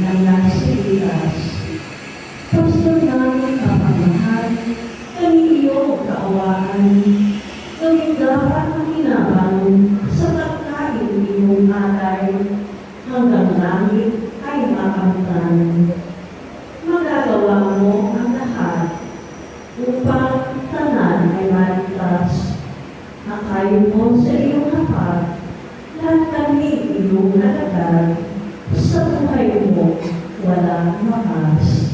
ng nasiligtas. Pastor namin kapamahal, kami iyong kaawaan, kami dapat makinabang sa pagkain iyong atay, hanggang langit ay makamtan. Magagawa mo ang lahat upang tanan ay maligtas. Akayin mo sa iyong hapag, lahat kami iyong nalagay, sa buhay mo walang makas.